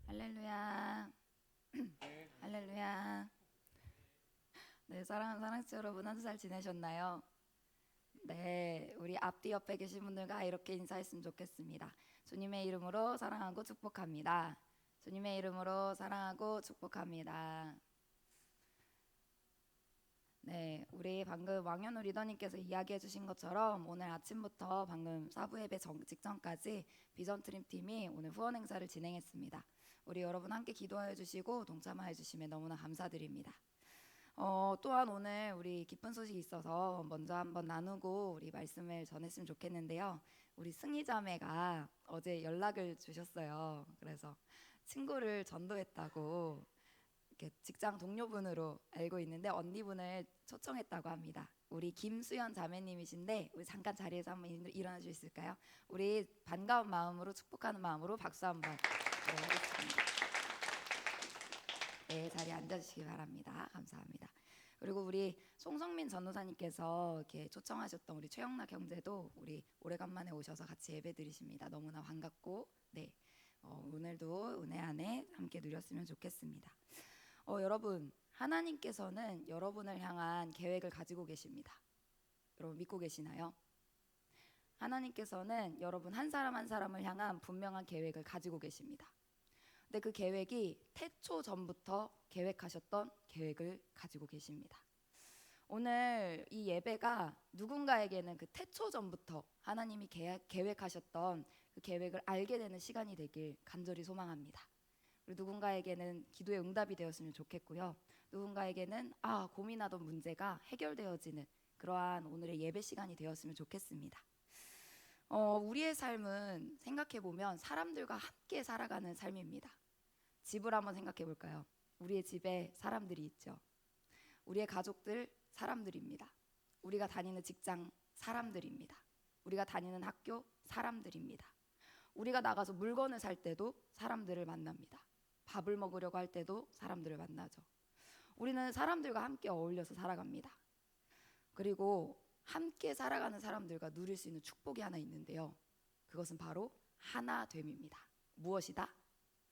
할렐루야. 할렐루야. 네, 사랑하는 사랑스 여러분, 한 주 잘 지내셨나요? 네, 우리 앞뒤 옆에 계신 분들과 이렇게 인사했으면 좋겠습니다. 주님의 이름으로 사랑하고 축복합니다. 주님의 이름으로 사랑하고 축복합니다. 네, 우리 방금 왕현우 리더님께서 이야기해 주신 것처럼 오늘 아침부터 방금 사부 예배 직전까지 비전 트림 팀이 오늘 후원 행사를 진행했습니다. 우리 여러분 함께 기도해 주시고 동참해 주시면 너무나 감사드립니다. 또한 오늘 우리 기쁜 소식이 있어서 먼저 한번 나누고 우리 말씀을 전했으면 좋겠는데요. 우리 승희 자매가 어제 연락을 주셨어요. 그래서 친구를 전도했다고 이렇게 직장 동료분으로 알고 있는데 언니분을 초청했다고 합니다. 우리 김수연 자매님이신데 우리 잠깐 자리에서 한번 일어나 주실까요? 우리 반가운 마음으로 축복하는 마음으로 박수 한번 하겠습니다. 네, 자리에 앉아주시기 바랍니다. 감사합니다. 그리고 우리 송성민 전도사님께서 이렇게 초청하셨던 우리 최영락 형제도 우리 오래간만에 오셔서 같이 예배 드리십니다. 너무나 반갑고 네, 오늘도 은혜 안에 함께 누렸으면 좋겠습니다. 여러분, 하나님께서는 여러분을 향한 계획을 가지고 계십니다. 여러분 믿고 계시나요? 하나님께서는 여러분 한 사람 한 사람을 향한 분명한 계획을 가지고 계십니다. 근데 그 계획이 태초 전부터 계획하셨던 계획을 가지고 계십니다. 오늘 이 예배가 누군가에게는 그 태초 전부터 하나님이 계획하셨던 그 계획을 알게 되는 시간이 되길 간절히 소망합니다. 그리고 누군가에게는 기도의 응답이 되었으면 좋겠고요. 누군가에게는 고민하던 문제가 해결되어지는 그러한 오늘의 예배 시간이 되었으면 좋겠습니다. 우리의 삶은 생각해보면 사람들과 함께 살아가는 삶입니다. 집을 한번 생각해 볼까요? 우리의 집에 사람들이 있죠. 우리의 가족들 사람들입니다. 우리가 다니는 직장 사람들입니다. 우리가 다니는 학교 사람들입니다. 우리가 나가서 물건을 살 때도 사람들을 만납니다. 밥을 먹으려고 할 때도 사람들을 만나죠. 우리는 사람들과 함께 어울려서 살아갑니다. 그리고 함께 살아가는 사람들과 누릴 수 있는 축복이 하나 있는데요. 그것은 바로 하나됨입니다. 무엇이다?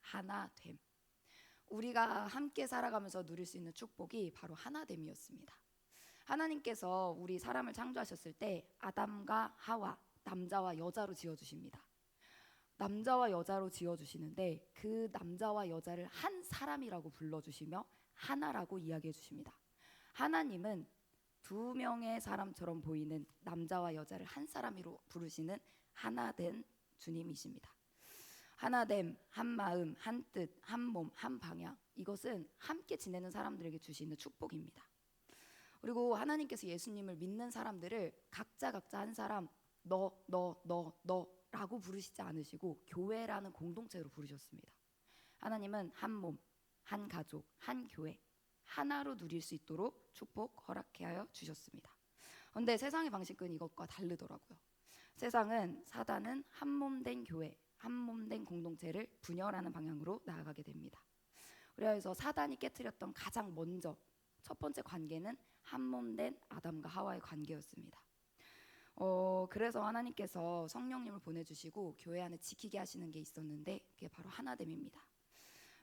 하나됨. 우리가 함께 살아가면서 누릴 수 있는 축복이 바로 하나됨이었습니다. 하나님께서 우리 사람을 창조하셨을 때 아담과 하와, 남자와 여자로 지어주십니다. 남자와 여자로 지어주시는데 그 남자와 여자를 한 사람이라고 불러주시며 하나라고 이야기해 주십니다. 하나님은 두 명의 사람처럼 보이는 남자와 여자를 한 사람으로 부르시는 하나된 주님이십니다. 하나됨, 한 마음, 한 뜻, 한 몸, 한 방향. 이것은 함께 지내는 사람들에게 주시는 축복입니다. 그리고 하나님께서 예수님을 믿는 사람들을 각자 한 사람 너라고 부르시지 않으시고 교회라는 공동체로 부르셨습니다. 하나님은 한 몸, 한 가족, 한 교회 하나로 누릴 수 있도록 축복 허락하여 주셨습니다. 그런데 세상의 방식은 이것과 다르더라고요. 세상은 사단은 한 몸 된 교회, 한 몸 된 공동체를 분열하는 방향으로 나아가게 됩니다. 그래서 사단이 깨트렸던 가장 먼저 첫 번째 관계는 한 몸 된 아담과 하와의 관계였습니다. 그래서 하나님께서 성령님을 보내주시고 교회 안에 지키게 하시는 게 있었는데 그게 바로 하나됨입니다.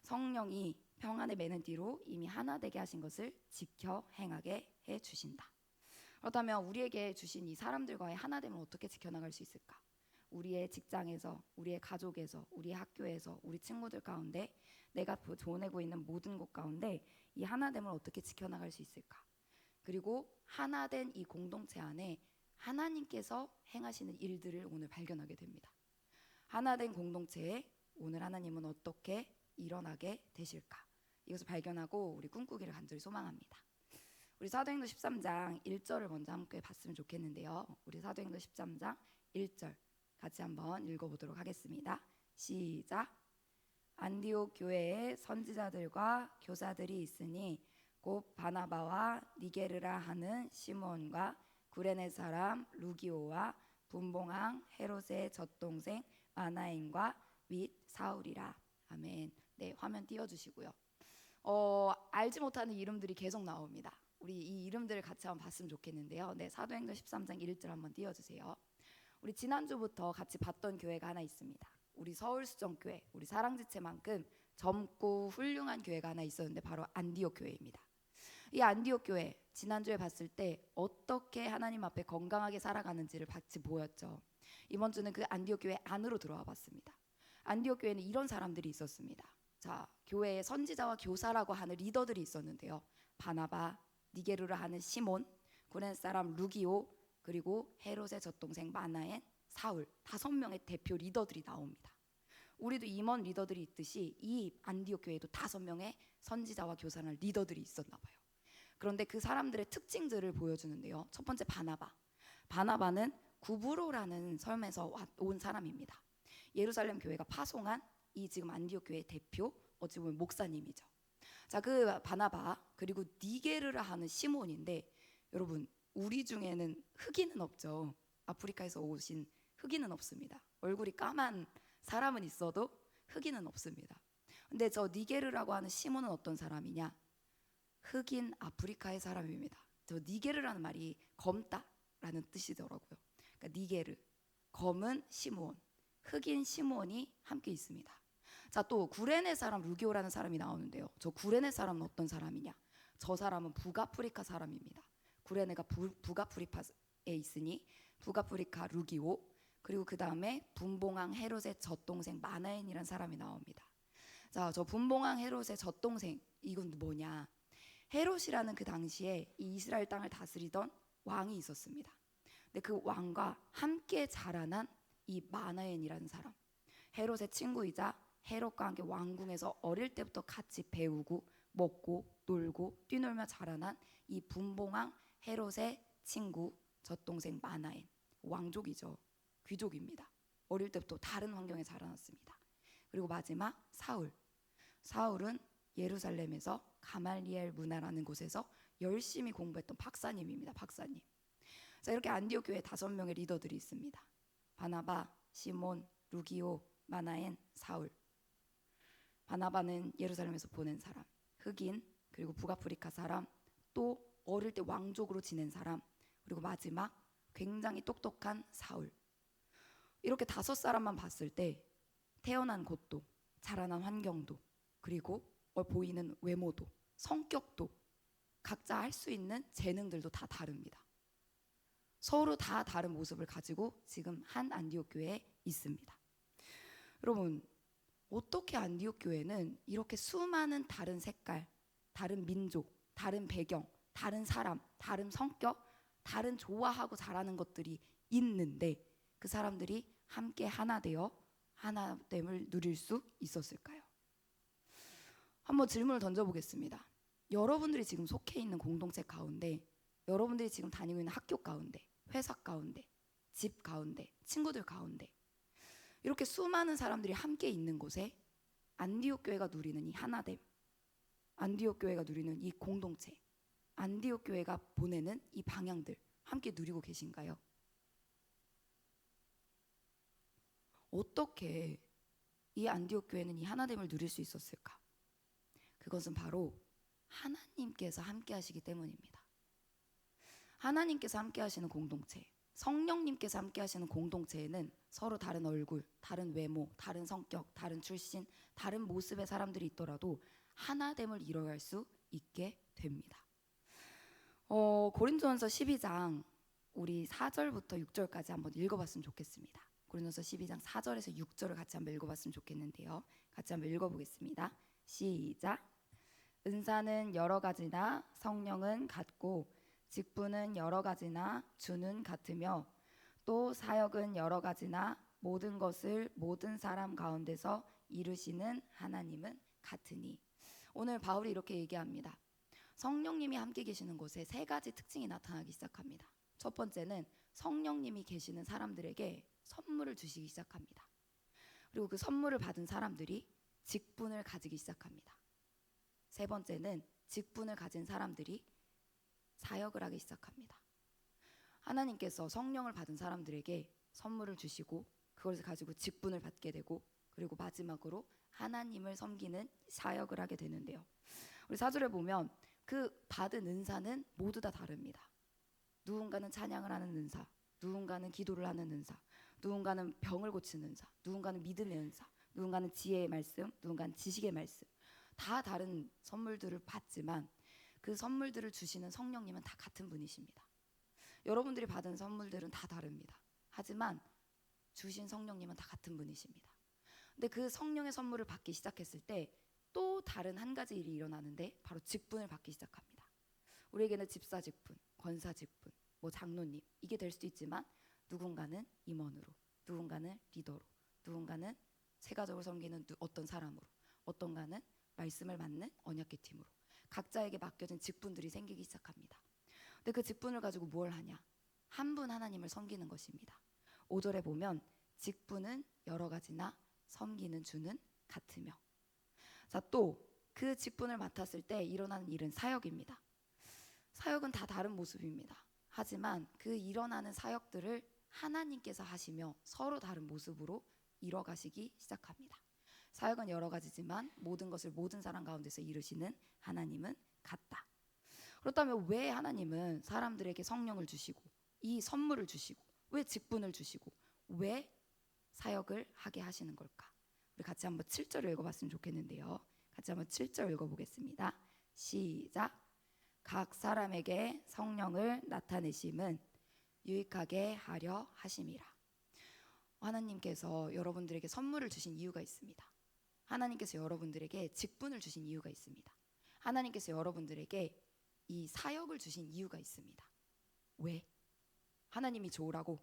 성령이 평안에 매는 뒤로 이미 하나 되게 하신 것을 지켜 행하게 해주신다. 그렇다면 우리에게 주신 이 사람들과의 하나됨을 어떻게 지켜나갈 수 있을까? 우리의 직장에서, 우리의 가족에서, 우리의 학교에서, 우리 친구들 가운데 내가 보내고 있는 모든 곳 가운데 이 하나됨을 어떻게 지켜나갈 수 있을까? 그리고 하나된 이 공동체 안에 하나님께서 행하시는 일들을 오늘 발견하게 됩니다. 하나된 공동체에 오늘 하나님은 어떻게 일어나게 되실까? 이것을 발견하고 우리 꿈꾸기를 간절히 소망합니다. 우리 사도행전 13장 1절을 먼저 함께 봤으면 좋겠는데요. 우리 사도행전 13장 1절 같이 한번 읽어보도록 하겠습니다. 시작. 안디옥 교회에 선지자들과 교사들이 있으니 곧 바나바와 니게르라 하는 시몬과 구레네 사람 루기오와 분봉왕 헤롯의 젖동생 마나인과 및 사울이라. 아멘. 네, 화면 띄워주시고요. 알지 못하는 이름들이 계속 나옵니다. 우리 이 이름들을 같이 한번 봤으면 좋겠는데요. 네, 사도행전 13장 1절 한번 띄워주세요. 우리 지난주부터 같이 봤던 교회가 하나 있습니다. 우리 서울수정교회, 우리 사랑지체만큼 젊고 훌륭한 교회가 하나 있었는데 바로 안디옥 교회입니다. 이 안디옥 교회 지난주에 봤을 때 어떻게 하나님 앞에 건강하게 살아가는지를 같이 보였죠. 이번 주는 그 안디옥 교회 안으로 들어와 봤습니다. 안디옥 교회는 이런 사람들이 있었습니다. 자, 교회의 선지자와 교사라고 하는 리더들이 있었는데요. 바나바, 니게르라 하는 시몬, 구레네 사람 루기오, 그리고 헤롯의 젖동생 마나엔, 사울, 5명의 대표 리더들이 나옵니다. 우리도 임원 리더들이 있듯이 이 안디옥 교회에도 5명의 선지자와 교사나 리더들이 있었나 봐요. 그런데 그 사람들의 특징들을 보여주는데요. 첫 번째 바나바. 바나바는 구브로라는 섬에서 온 사람입니다. 예루살렘 교회가 파송한 이 지금 안디옥 교회의 대표, 어찌 보면 목사님이죠. 자, 그 바나바 그리고 니게르라 하는 시몬인데, 여러분 우리 중에는 흑인은 없죠. 아프리카에서 오신 흑인은 없습니다. 얼굴이 까만 사람은 있어도 흑인은 없습니다. 근데 저 니게르라고 하는 시몬은 어떤 사람이냐? 흑인 아프리카의 사람입니다. 저 니게르라는 말이 검다라는 뜻이더라고요. 그러니까 니게르, 검은 시몬, 흑인 시몬이 함께 있습니다. 자, 또 구레네 사람 루기오라는 사람이 나오는데요. 저 구레네 사람은 어떤 사람이냐? 저 사람은 북아프리카 사람입니다. 구레네가 북아프리카에 있으니 북아프리카 루기오, 그리고 그 다음에 분봉왕 헤롯의 젖동생 마나엔이라는 사람이 나옵니다. 자, 저 분봉왕 헤롯의 젖동생, 이건 뭐냐? 헤롯이라는 그 당시에 이 이스라엘 땅을 다스리던 왕이 있었습니다. 근데 그 왕과 함께 자라난 이 마나엔이라는 사람, 헤롯의 친구이자 헤롯과 함께 왕궁에서 어릴 때부터 같이 배우고 먹고 놀고 뛰놀며 자라난 이 분봉왕 헤롯의 친구 젖동생 마나엔, 왕족이죠. 귀족입니다. 어릴 때부터 다른 환경에 자라났습니다. 그리고 마지막 사울. 사울은 예루살렘에서 가말리엘 문화라는 곳에서 열심히 공부했던 박사님입니다. 박사님. 자, 이렇게 안디옥 교회에 5명의 리더들이 있습니다. 바나바, 시몬, 루기오, 마나엔, 사울. 바나바는 예루살렘에서 보낸 사람, 흑인, 그리고 북아프리카 사람, 또 어릴 때 왕족으로 지낸 사람, 그리고 마지막 굉장히 똑똑한 사울. 이렇게 5사람만 봤을 때 태어난 곳도, 자라난 환경도, 그리고 보이는 외모도, 성격도, 각자 할 수 있는 재능들도 다 다릅니다. 서로 다 다른 모습을 가지고 지금 한 안디옥 교회에 있습니다. 여러분, 어떻게 안디옥 교회는 이렇게 수많은 다른 색깔, 다른 민족, 다른 배경, 다른 사람, 다른 성격, 다른 좋아하고 잘하는 것들이 있는데 그 사람들이 함께 하나 되어 하나됨을 누릴 수 있었을까요? 한번 질문을 던져보겠습니다. 여러분들이 지금 속해 있는 공동체 가운데, 여러분들이 지금 다니고 있는 학교 가운데, 회사 가운데, 집 가운데, 친구들 가운데, 이렇게 수많은 사람들이 함께 있는 곳에 안디옥 교회가 누리는 이 하나됨, 안디옥 교회가 누리는 이 공동체, 안디옥 교회가 보내는 이 방향들 함께 누리고 계신가요? 어떻게 이 안디옥 교회는 이 하나됨을 누릴 수 있었을까? 그것은 바로 하나님께서 함께 하시기 때문입니다. 하나님께서 함께 하시는 공동체, 성령님께서 함께 하시는 공동체에는 서로 다른 얼굴, 다른 외모, 다른 성격, 다른 출신, 다른 모습의 사람들이 있더라도 하나됨을 이뤄갈 수 있게 됩니다. 고린도전서 12장 우리 4절부터 6절까지 한번 읽어봤으면 좋겠습니다. 고린도전서 12장 4절에서 6절을 같이 한번 읽어봤으면 좋겠는데요. 같이 한번 읽어보겠습니다. 시작. 은사는 여러 가지나 성령은 같고 직분은 여러 가지나 주는 같으며 또 사역은 여러 가지나 모든 것을 모든 사람 가운데서 이루시는 하나님은 같으니. 오늘 바울이 이렇게 얘기합니다. 성령님이 함께 계시는 곳에 3가지 특징이 나타나기 시작합니다. 첫 번째는 성령님이 계시는 사람들에게 선물을 주시기 시작합니다. 그리고 그 선물을 받은 사람들이 직분을 가지기 시작합니다. 3번째는 직분을 가진 사람들이 사역을 하기 시작합니다. 하나님께서 성령을 받은 사람들에게 선물을 주시고 그것을 가지고 직분을 받게 되고, 그리고 마지막으로 하나님을 섬기는 사역을 하게 되는데요. 우리 4절에 보면 그 받은 은사는 모두 다 다릅니다. 누군가는 찬양을 하는 은사, 누군가는 기도를 하는 은사, 누군가는 병을 고치는 은사, 누군가는 믿음의 은사, 누군가는 지혜의 말씀, 누군가는 지식의 말씀. 다 다른 선물들을 받지만 그 선물들을 주시는 성령님은 다 같은 분이십니다. 여러분들이 받은 선물들은 다 다릅니다. 하지만 주신 성령님은 다 같은 분이십니다. 근데 그 성령의 선물을 받기 시작했을 때 또 다른 한 가지 일이 일어나는데 바로 직분을 받기 시작합니다. 우리에게는 집사 직분, 권사 직분, 뭐 장로님 이게 될 수도 있지만 누군가는 임원으로, 누군가는 리더로, 누군가는 세가족을 섬기는 어떤 사람으로, 어떤가는 말씀을 맡는 언약궤 팀으로 각자에게 맡겨진 직분들이 생기기 시작합니다. 근데 그 직분을 가지고 뭘 하냐? 한 분 하나님을 섬기는 것입니다. 5절에 보면 직분은 여러 가지나 섬기는 주는 같으며. 자, 또 그 직분을 맡았을 때 일어나는 일은 사역입니다. 사역은 다 다른 모습입니다. 하지만 그 일어나는 사역들을 하나님께서 하시며 서로 다른 모습으로 이뤄가시기 시작합니다. 사역은 여러 가지지만 모든 것을 모든 사람 가운데서 이루시는 하나님은 같다. 그렇다면 왜 하나님은 사람들에게 성령을 주시고 이 선물을 주시고 왜 직분을 주시고 왜 사역을 하게 하시는 걸까? 우리 같이 한번 7절을 읽어봤으면 좋겠는데요. 같이 한번 7절 읽어보겠습니다. 시작. 각 사람에게 성령을 나타내심은 유익하게 하려 하심이라. 하나님께서 여러분들에게 선물을 주신 이유가 있습니다. 하나님께서 여러분들에게 직분을 주신 이유가 있습니다. 하나님께서 여러분들에게 이 사역을 주신 이유가 있습니다. 왜? 하나님이 좋으라고?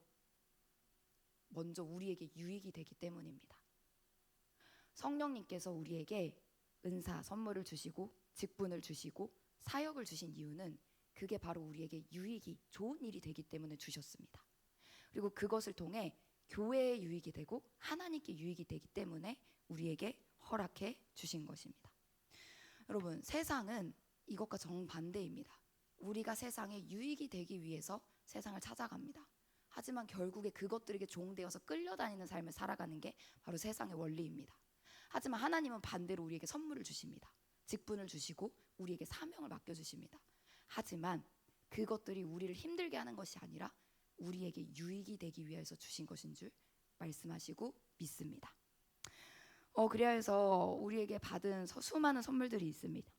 먼저 우리에게 유익이 되기 때문입니다. 성령님께서 우리에게 은사, 선물을 주시고 직분을 주시고 사역을 주신 이유는 그게 바로 우리에게 유익이, 좋은 일이 되기 때문에 주셨습니다. 그리고 그것을 통해 교회에 유익이 되고 하나님께 유익이 되기 때문에 우리에게 허락해 주신 것입니다. 여러분, 세상은 이것과 정반대입니다. 우리가 세상에 유익이 되기 위해서 세상을 찾아갑니다. 하지만 결국에 그것들에게 종되어서 끌려다니는 삶을 살아가는 게 바로 세상의 원리입니다. 하지만 하나님은 반대로 우리에게 선물을 주십니다. 직분을 주시고 우리에게 사명을 맡겨주십니다. 하지만 그것들이 우리를 힘들게 하는 것이 아니라 우리에게 유익이 되기 위해서 주신 것인 줄 말씀하시고 믿습니다. 그래서 우리에게 받은 수많은 선물들이 있습니다.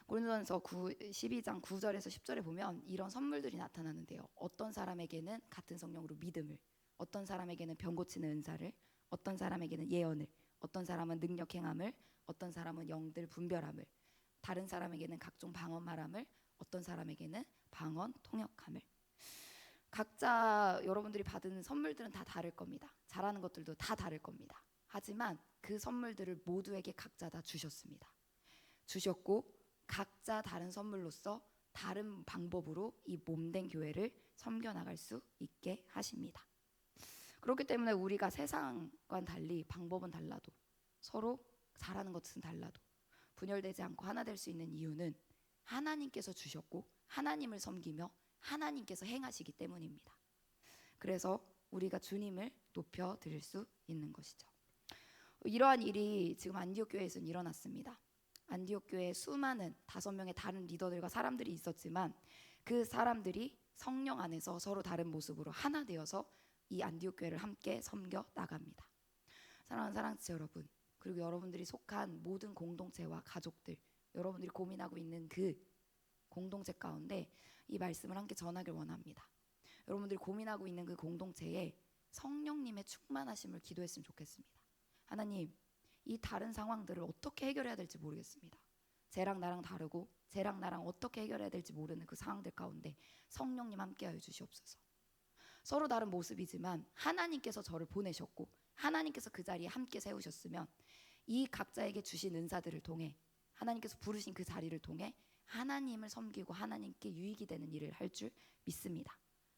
고린도전서 12장 9절에서 10절에 보면 이런 선물들이 나타나는데요. 어떤 사람에게는 같은 성령으로 믿음을, 어떤 사람에게는 병 고치는 은사를, 어떤 사람에게는 예언을, 어떤 사람은 능력 행함을, 어떤 사람은 영들 분별함을, 다른 사람에게는 각종 방언 말함을, 어떤 사람에게는 방언 통역함을. 각자 여러분들이 받은 선물들은 다 다를 겁니다. 잘하는 것들도 다 다를 겁니다. 하지만 그 선물들을 모두에게 각자 다 주셨습니다. 주셨고 각자 다른 선물로서 다른 방법으로 이 몸된 교회를 섬겨나갈 수 있게 하십니다. 그렇기 때문에 우리가 세상과는 달리 방법은 달라도 서로 잘하는 것은 달라도 분열되지 않고 하나 될 수 있는 이유는 하나님께서 주셨고 하나님을 섬기며 하나님께서 행하시기 때문입니다. 그래서 우리가 주님을 높여드릴 수 있는 것이죠. 이러한 일이 지금 안디옥 교회에서는 일어났습니다. 안디옥 교회에 수많은 5명의 다른 리더들과 사람들이 있었지만 그 사람들이 성령 안에서 서로 다른 모습으로 하나 되어서 이 안디옥 교회를 함께 섬겨 나갑니다. 사랑하는 사랑지 여러분, 그리고 여러분들이 속한 모든 공동체와 가족들, 여러분들이 고민하고 있는 그 공동체 가운데 이 말씀을 함께 전하길 원합니다. 여러분들이 고민하고 있는 그 공동체에 성령님의 충만하심을 기도했으면 좋겠습니다. 하나님, 이 다른 상황들을 어떻게 해결해야 될지 모르겠습니다. 쟤랑 나랑 다르고 쟤랑 나랑 어떻게 해결해야 될지 모르는 그 상황들 가운데 성령님 함께하여 주시옵소서. 서로 다른 모습이지만 하나님께서 저를 보내셨고 하나님께서 그 자리에 함께 세우셨으면 이 각자에게 주신 은사들을 통해 하나님께서 부르신 그 자리를 통해 하나님을 섬기고 하나님께 유익이 되는 일을 할 줄 믿습니다.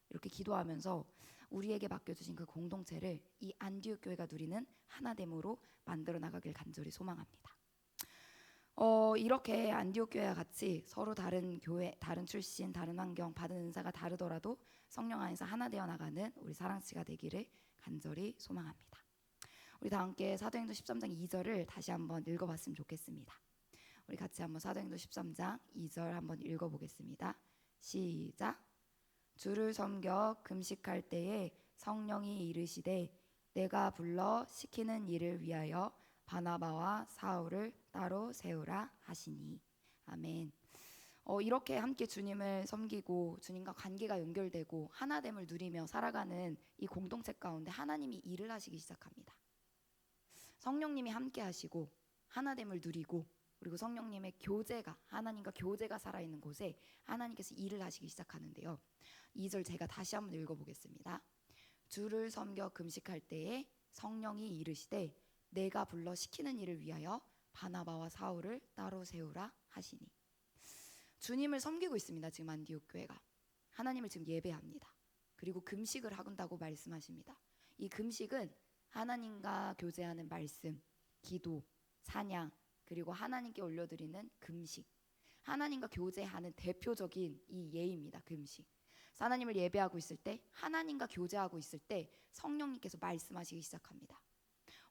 이렇게 기도하면서 우리에게 맡겨주신 그 공동체를 이 안디옥 교회가 누리는 하나됨으로 만들어 나가길 간절히 소망합니다. 이렇게 안디옥 교회와 같이 서로 다른 교회, 다른 출신, 다른 환경, 받은 은사가 다르더라도 성령 안에서 하나 되어 나가는 우리 사랑씨가 되기를 간절히 소망합니다. 우리 다 함께 사도행전 13장 2절을 다시 한번 읽어봤으면 좋겠습니다. 우리 같이 한번 사도행전 13장 2절 한번 읽어보겠습니다. 시작. 주를 섬겨 금식할 때에 성령이 이르시되 내가 불러 시키는 일을 위하여 바나바와 사울을 따로 세우라 하시니. 아멘. 이렇게 함께 주님을 섬기고 주님과 관계가 연결되고 하나됨을 누리며 살아가는 이 공동체 가운데 하나님이 일을 하시기 시작합니다. 성령님이 함께 하시고 하나됨을 누리고, 그리고 성령님의 교제가, 하나님과 교제가 살아있는 곳에 하나님께서 일을 하시기 시작하는데요. 2절 제가 다시 한번 읽어보겠습니다. 주를 섬겨 금식할 때에 성령이 이르시되 내가 불러 시키는 일을 위하여 바나바와 사울을 따로 세우라 하시니. 주님을 섬기고 있습니다. 지금 안디옥 교회가 하나님을 지금 예배합니다. 그리고 금식을 한다고 말씀하십니다. 이 금식은 하나님과 교제하는 말씀, 기도, 찬양, 그리고 하나님께 올려드리는 금식, 하나님과 교제하는 대표적인 이 예입니다. 금식. 하나님을 예배하고 있을 때, 하나님과 교제하고 있을 때 성령님께서 말씀하시기 시작합니다.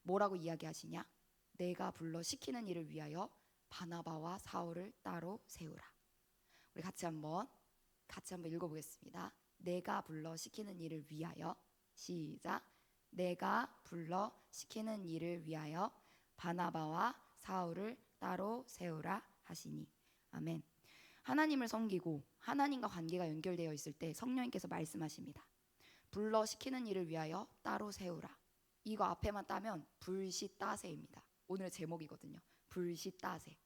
뭐라고 이야기하시냐? 내가 불러 시키는 일을 위하여 바나바와 사울을 따로 세우라. 우리 같이 한번 읽어보겠습니다. 내가 불러 시키는 일을 위하여, 시작. 내가 불러 시키는 일을 위하여 바나바와 사울을 따로 세우라 하시니. 아멘. 하나님을 섬기고 하나님과 관계가 연결되어 있을 때 성령님께서 말씀하십니다. 불러 시키는 일을 위하여 따로 세우라. 이거 앞에만 따면 불시따세입니다. 오늘의 제목이거든요. 불시따세.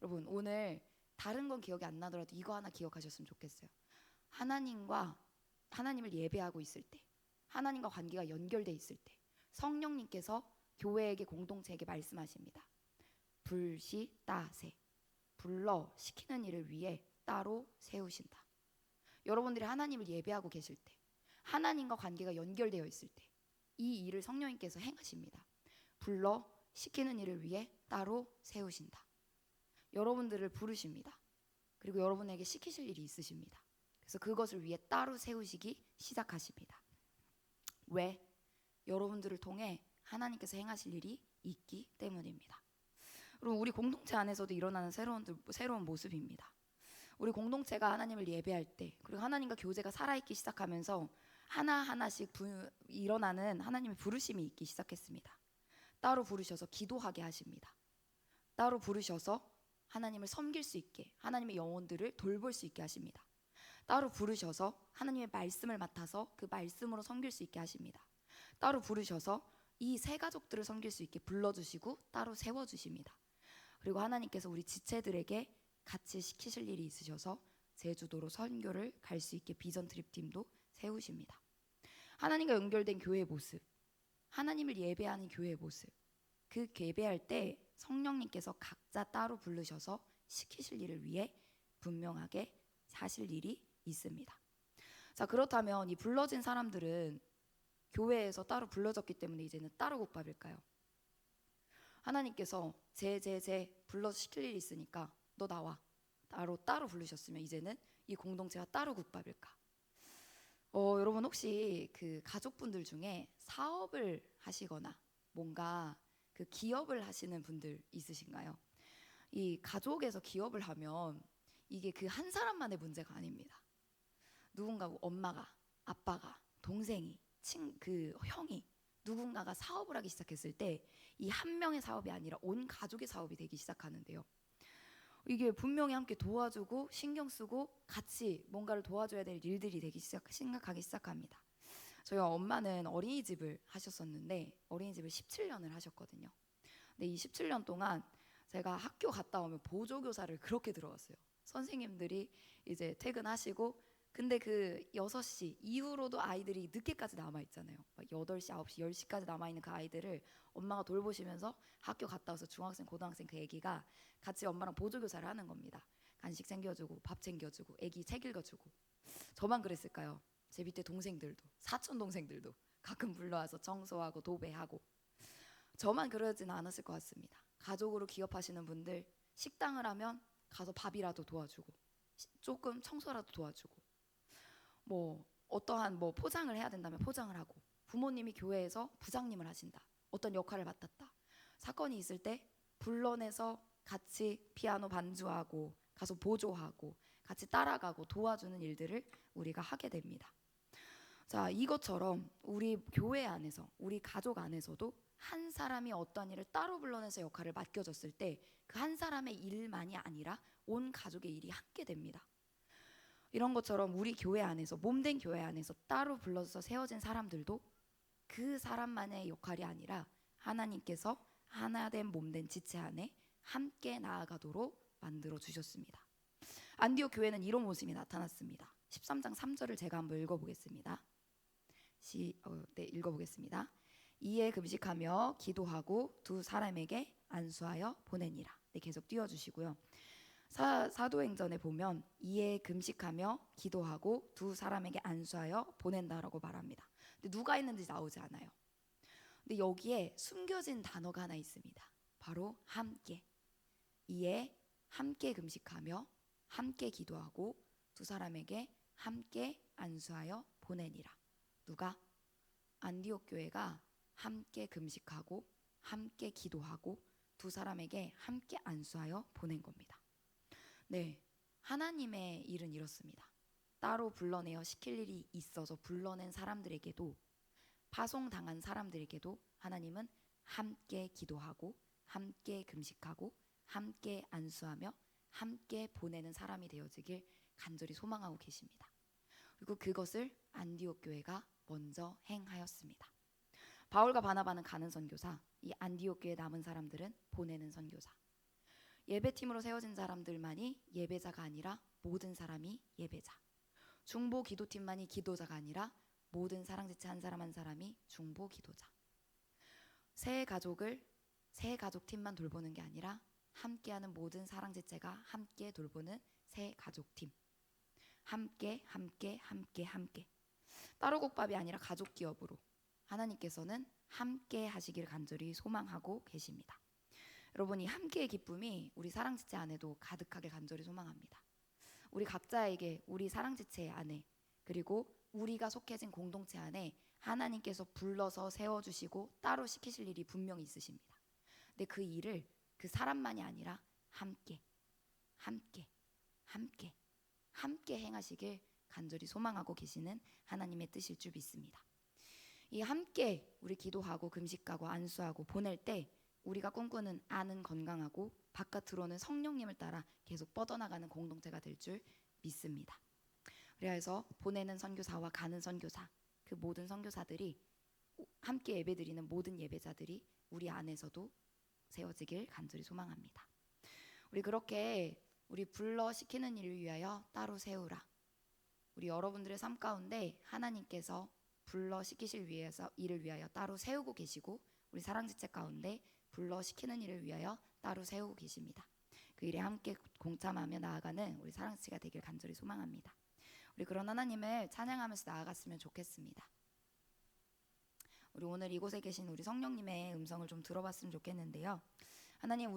여러분, 오늘 다른 건 기억이 안 나더라도 이거 하나 기억하셨으면 좋겠어요. 하나님을 예배하고 있을 때, 하나님과 관계가 연결되어 있을 때 성령님께서 교회에게, 공동체에게 말씀하십니다. 불시따세. 불러 시키는 일을 위해 따로 세우신다. 여러분들이 하나님을 예배하고 계실 때, 하나님과 관계가 연결되어 있을 때 이 일을 성령님께서 행하십니다. 불러 시키는 일을 위해 따로 세우신다. 여러분들을 부르십니다. 그리고 여러분에게 시키실 일이 있으십니다. 그래서 그것을 위해 따로 세우시기 시작하십니다. 왜? 여러분들을 통해 하나님께서 행하실 일이 있기 때문입니다. 그리고 우리 공동체 안에서도 일어나는 새로운 모습입니다. 우리 공동체가 하나님을 예배할 때, 그리고 하나님과 교제가 살아있기 시작하면서 하나하나씩 일어나는 하나님의 부르심이 있기 시작했습니다. 따로 부르셔서 기도하게 하십니다. 따로 부르셔서 하나님을 섬길 수 있게, 하나님의 영혼들을 돌볼 수 있게 하십니다. 따로 부르셔서 하나님의 말씀을 맡아서 그 말씀으로 섬길 수 있게 하십니다. 따로 부르셔서 이 세 가족들을 섬길 수 있게 불러주시고 따로 세워주십니다. 그리고 하나님께서 우리 지체들에게 같이 시키실 일이 있으셔서 제주도로 선교를 갈 수 있게 비전 트립팀도 세우십니다. 하나님과 연결된 교회의 모습, 하나님을 예배하는 교회의 모습, 그 예배할 때 성령님께서 각자 따로 부르셔서 시키실 일을 위해 분명하게 하실 일이 있습니다. 자, 그렇다면 이 불러진 사람들은 교회에서 따로 불러졌기 때문에 이제는 따로 국밥일까요? 하나님께서 제 불러서 시킬 일이 있으니까 너 나와, 따로 부르셨으면 이제는 이 공동체가 따로 국밥일까? 여러분 혹시 그 가족분들 중에 사업을 하시거나 뭔가 그 기업을 하시는 분들 있으신가요? 이 가족에서 기업을 하면 이게 그 한 사람만의 문제가 아닙니다. 누군가, 엄마가, 아빠가, 동생이, 그 형이 누군가가 사업을 하기 시작했을 때 이 한 명의 사업이 아니라 온 가족의 사업이 되기 시작하는데요. 이게 분명히 함께 도와주고 신경 쓰고 같이 뭔가를 도와줘야 될 일들이 생각하기 시작합니다. 저희 엄마는 어린이집을 하셨었는데 어린이집을 17년을 하셨거든요. 근데 이 17년 동안 제가 학교 갔다 오면 보조교사를 그렇게 들어왔어요. 선생님들이 이제 퇴근하시고, 근데 그 6시 이후로도 아이들이 늦게까지 남아있잖아요. 막 8시, 9시, 10시까지 남아있는 그 아이들을 엄마가 돌보시면서 학교 갔다 와서 중학생, 고등학생 그 애기가 같이 엄마랑 보조교사를 하는 겁니다. 간식 챙겨주고 밥 챙겨주고 애기 책 읽어주고. 저만 그랬을까요? 제 밑에 동생들도, 사촌 동생들도 가끔 불러와서 청소하고 도배하고. 저만 그러진 않았을 것 같습니다. 가족으로 기업하시는 분들 식당을 하면 가서 밥이라도 도와주고 조금 청소라도 도와주고, 뭐 어떠한 포장을 해야 된다면 포장을 하고, 부모님이 교회에서 부장님을 하신다, 어떤 역할을 맡았다, 사건이 있을 때 불러내서 같이 피아노 반주하고 가서 보조하고 같이 따라가고 도와주는 일들을 우리가 하게 됩니다. 자, 이것처럼 우리 교회 안에서, 우리 가족 안에서도 한 사람이 어떤 일을 따로 불러내서 역할을 맡겨졌을 때 그 한 사람의 일만이 아니라 온 가족의 일이 함께 됩니다. 이런 것처럼 우리 교회 안에서, 몸된 교회 안에서 따로 불러서 세워진 사람들도 그 사람만의 역할이 아니라 하나님께서 하나된 몸된 지체 안에 함께 나아가도록 만들어 주셨습니다. 안디옥 교회는 이런 모습이 나타났습니다. 13장 3절을 제가 한번 읽어보겠습니다. 읽어보겠습니다. 이에 금식하며 기도하고 두 사람에게 안수하여 보내니라. 네, 계속 띄워주시고요. 사도행전에 보면 이에 금식하며 기도하고 두 사람에게 안수하여 보낸다라고 말합니다. 근데 누가 있는지 나오지 않아요. 근데 여기에 숨겨진 단어가 하나 있습니다. 바로 함께. 이에 함께 금식하며 함께 기도하고 두 사람에게 함께 안수하여 보내니라. 누가? 안디옥 교회가 함께 금식하고 함께 기도하고 두 사람에게 함께 안수하여 보낸 겁니다. 네, 하나님의 일은 이렇습니다. 따로 불러내어 시킬 일이 있어서 불러낸 사람들에게도, 파송당한 사람들에게도 하나님은 함께 기도하고 함께 금식하고 함께 안수하며 함께 보내는 사람이 되어지길 간절히 소망하고 계십니다. 그리고 그것을 안디옥 교회가 먼저 행하였습니다. 바울과 바나바는 가는 선교사, 이 안디옥 교회 남은 사람들은 보내는 선교사. 예배팀으로 세워진 사람들만이 예배자가 아니라 모든 사람이 예배자. 중보 기도팀만이 기도자가 아니라 모든 사랑지체 한 사람 한 사람이 중보 기도자. 새 가족팀만 돌보는 게 아니라 함께하는 모든 사랑지체가 함께 돌보는 새 가족팀. 함께. 따로국밥이 아니라 가족기업으로 하나님께서는 함께 하시길 간절히 소망하고 계십니다. 여러분, 이 함께의 기쁨이 우리 사랑지체 안에도 가득하게 간절히 소망합니다. 우리 각자에게, 우리 사랑지체 안에, 그리고 우리가 속해진 공동체 안에 하나님께서 불러서 세워주시고 따로 시키실 일이 분명히 있으십니다. 근데 그 일을 그 사람만이 아니라 함께 행하시길 간절히 소망하고 계시는 하나님의 뜻일 줄 믿습니다. 이 함께 우리 기도하고 금식하고 안수하고 보낼 때 우리가 꿈꾸는 안은 건강하고 바깥으로는 성령님을 따라 계속 뻗어나가는 공동체가 될 줄 믿습니다. 그래서 보내는 선교사와 가는 선교사, 그 모든 선교사들이 함께 예배드리는 모든 예배자들이 우리 안에서도 세워지길 간절히 소망합니다. 우리 그렇게 우리 불러 시키는 일을 위하여 따로 세우라. 우리 여러분들의 삶 가운데 하나님께서 불러 시키실 일을 위하여 따로 세우고 계시고 우리 사랑지체 가운데 불러 시키는 일을 위하여 따로 세우고 계십니다. 그 일에 함께 공참하며 나아가는 우리 사랑지체가 되길 간절히 소망합니다. 우리 그런 하나님을 찬양하면서 나아갔으면 좋겠습니다. 우리 오늘 이곳에 계신 우리 성령님의 음성을 좀 들어봤으면 좋겠는데요. 하나님,